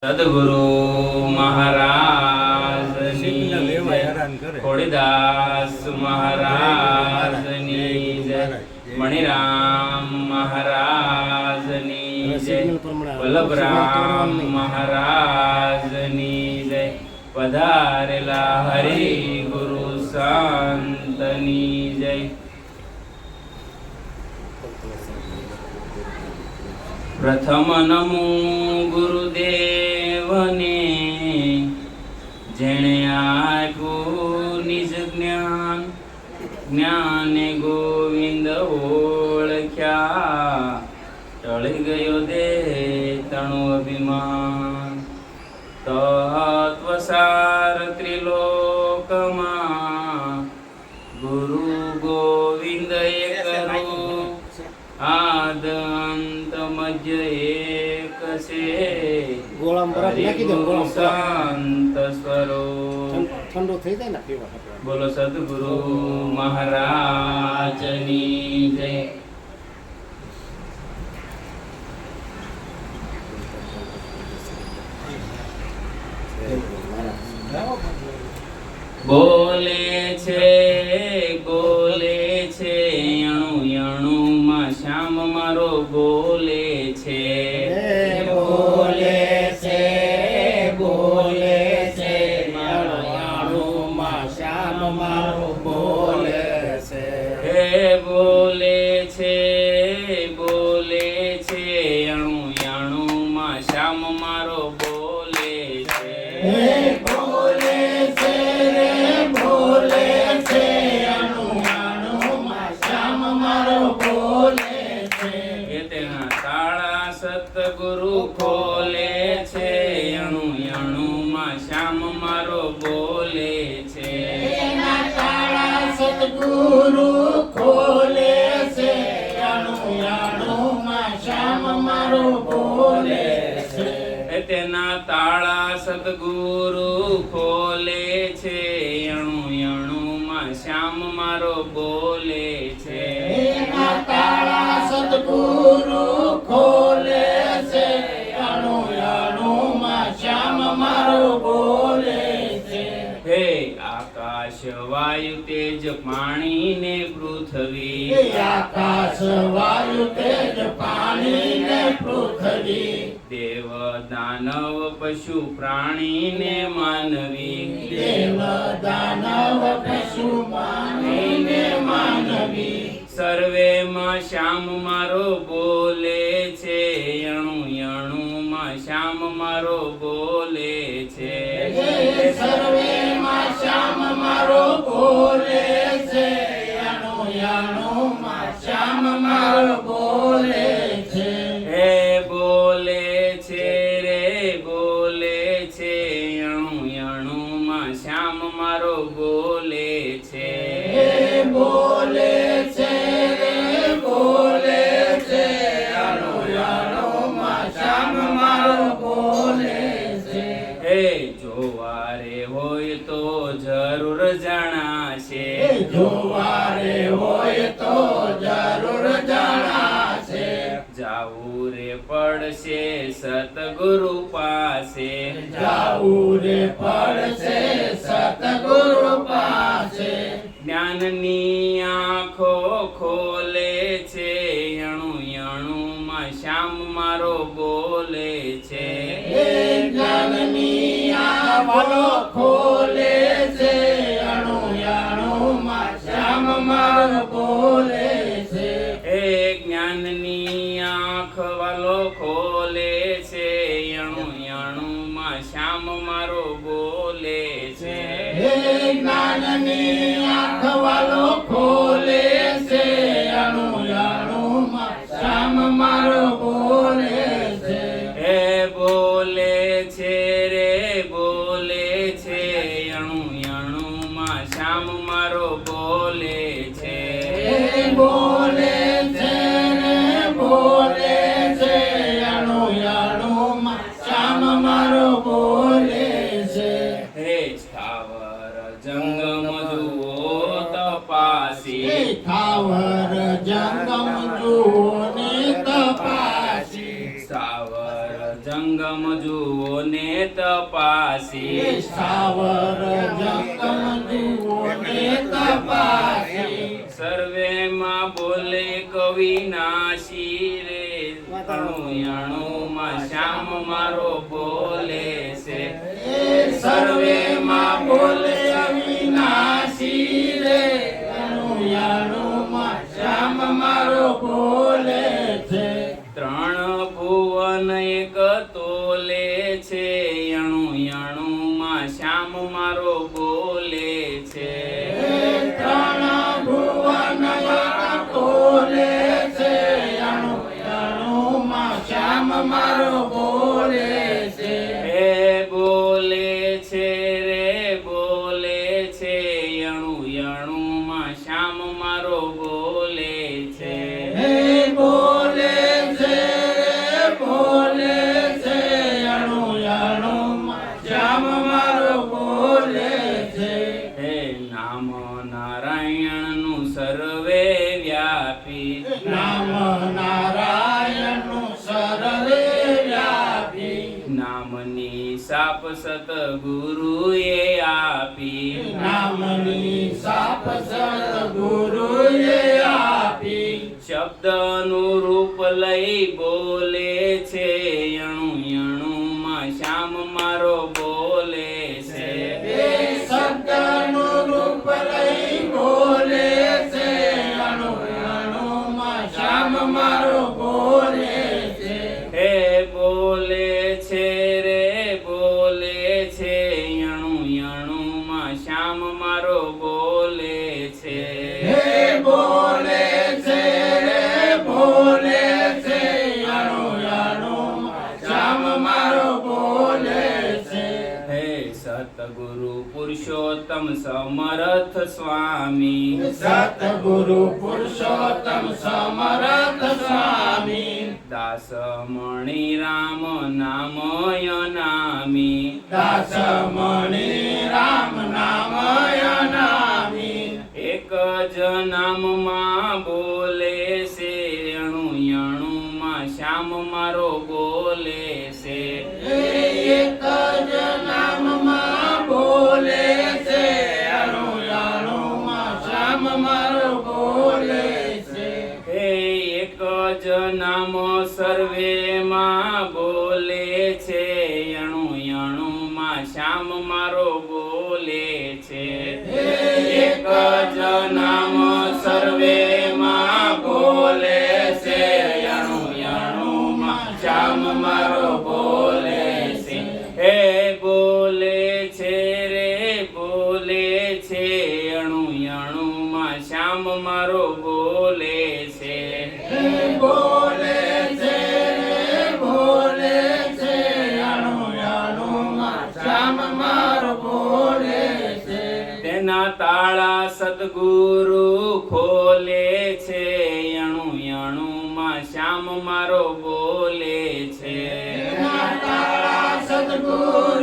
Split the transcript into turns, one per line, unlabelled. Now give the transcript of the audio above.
સદગુરુ મહારાજની જય, ખોડીદાસ મહારાજની જય, મણિરામ મહારાજની જય, વલ્લભરામ મહારાજની જય, પધારેલા હરિ ગુરુ સંતની જય. પ્રથમ નમો ગુરુદેવને, જેણે આપ્યું નિજ જ્ઞાન, જ્ઞાને ગોવિંદ ઓળખ્યા, ટળી ગયો દે તણુ અભિમાન. તત્વસાર ત્રિલોકમાં ગુરુ ગોવિંદ એક રૂપ, આદ અંત મધ્ય એક છે, હરિગુરુ શાંત સ્વરૂપ.
ઠંડો થઈ જાય ને પીવા.
બોલો સદગુરુ મહારાજની જય. બોલે છે અણુ અણુમાં શ્યામ મારો બોલે છે,
બોલે છે મારો અણુમાં શ્યામ મારો બોલે છે.
હે બોલે છે અણુ અણુમાં શ્યામ મારો બોલે છે.
બોલે છે અણુ અણુમાં શ્યામ મારો બોલે છે.
એ તેના તાળા સતગુરુ ખોલે છે, અણુ અણુમાં શ્યામ મારો બોલે છે.
એના તાળા સતગુરુ ખોલે છે, અણુ અણુમાં શ્યામ મારો બોલે છે.
એ તેના તાળા સતગુરુ ખોલે છે, અણુ અણુમાં શ્યામ મારો બોલે છે.
એના તાળા સતગુરુ ખોલે છે, અણુ અણુમાં શ્યામ મારો બોલે છે.
હે આકાશ વાયુ તેજ પાણી ને પૃથ્વી,
આકાશ વાયુ તેજ પાણી ને પૃથ્વી,
દેવ દાનવ પશુ પ્રાણી ને માનવી,
દેવ દાનવ પશુ માની ને માનવી,
સર્વેમાં શ્યામ મારો બોલે છે, અણુ અણુમાં શ્યામ મારો બોલે છે.
સર્વેમાં શ્યામ મારો બોલે છે, અણુ અણુમાં શ્યામ મારો બોલે છે.
હે બોલે છે અણુ અણુમાં શ્યામ મારો બોલે છે.
બોલે છે અણુ અણુમાં શ્યામ મારો બોલે છે.
હે જોવારે હોય તો જરૂર જણાશે,
જોવારે હોય તો જરૂર જણાશે,
જાવું રે પડશે સતગુરુ પાસે,
જાવું રે પડશે સતગુરુ પાસે.
જ્ઞાનની આંખો ખોલે છે, અણુ અણુમાં શ્યામ મારો બોલે છે.
જ્ઞાનની આંખો ખોલે છે, અણુ અણુમાં શ્યામ મારો બોલે છે.
હે જ્ઞાનની આંખ વાલો ખોલે છે, અણુ અણુમાં શ્યામ મારો બોલે છે.
જ્ઞાનની આંખ વાલો ખોલે છે, અણુ અણુમાં શ્યામ મારો બોલે છે.
હે બોલે છે અણુ અણુમાં શ્યામ મારો બોલે છે.
બોલે છે અણુ અણુમાં શ્યામ મારો બોલે છે.
હે સ્થાવર જંગમ જુઓ તપાસી,
સ્થાવર જંગમ જુઓ ને તપાસી,
સ્થાવર જંગમ જુઓ ને તપાસી
સ્થાવર જંગમ જુઓ ને તપાસી
સર્વેમાં બોલે કવિનાશી રે અણુમાં શ્યામ મારો બોલે છે
સર્વેમાં બોલે અવિનાશી રે અણુયાણુમાં શ્યામ મારો બોલે છે
ત્રણ ભુવન એક તોલે છે અણુમાં શ્યામ મારો બોલે છે
ત્રણ ભુવન એક તોલે છે અણુયાણુમાં શ્યામ મારો બોલે છે
હે બોલે છે રે બોલે છે અણુમાં શ્યામ મારો બોલે છે
હે બોલે છે બોલે છે અણુયાણુમાં શ્યામ મારો બોલે છે
હે નામ નારાયણનું સર્વે વ્યાપી
નામ નારાયણનું સર્વે વ્યાપી
નામની સાપ સતગુરુએ આપી
નામની સાપ સદગુરુએ આપી
શબ્દનું રૂપ લઈ બોલે છે અણુમાં શ્યામ મારો બોલે છે
એ શબ્દનું રૂપ લઈ બોલે છે અણુયાણુમાં શ્યામ મારો બોલે છે
હે બોલે છે રે બોલે છે અણુમાં શ્યામ મારો બોલે છે
હે બોલે છે બોલે છે અણુયાણુમાં શ્યામ મારો બોલે છે
હે સતગુરુ પુરુષોત્તમ સમર્થ સ્વામી
સતગુરુ પુરુષોત્તમ સમર્થ સ્વામી
દાસ મણિ રામ નામય નામી
દાસમણી રામ નામય નામી
એક જ નામમાં બોલે છે અણુમાં શ્યામ મારો બોલે છે
એક જ નામમાં બોલે છે અણુયાણુમાં શ્યામ મારો બોલે છે
હે એક જ નામ સર્વેમાં બોલે છે અણુમાં શ્યામ મારો બોલે છે એક જ નામ સર્વેમાં બોલે છે અણુમાં શ્યામ મારો બોલે છે હે બોલે છે રે બોલે છે અણુમાં શ્યામ મારો બોલે છે
બોલે છે બોલે છે અણુયાણુમાં શ્યામ મારો બોલે છે
તેના તાળા સદગુરુ ખોલે છે અણુમાં શ્યામ મારો બોલે છે
તારા સદગુરુ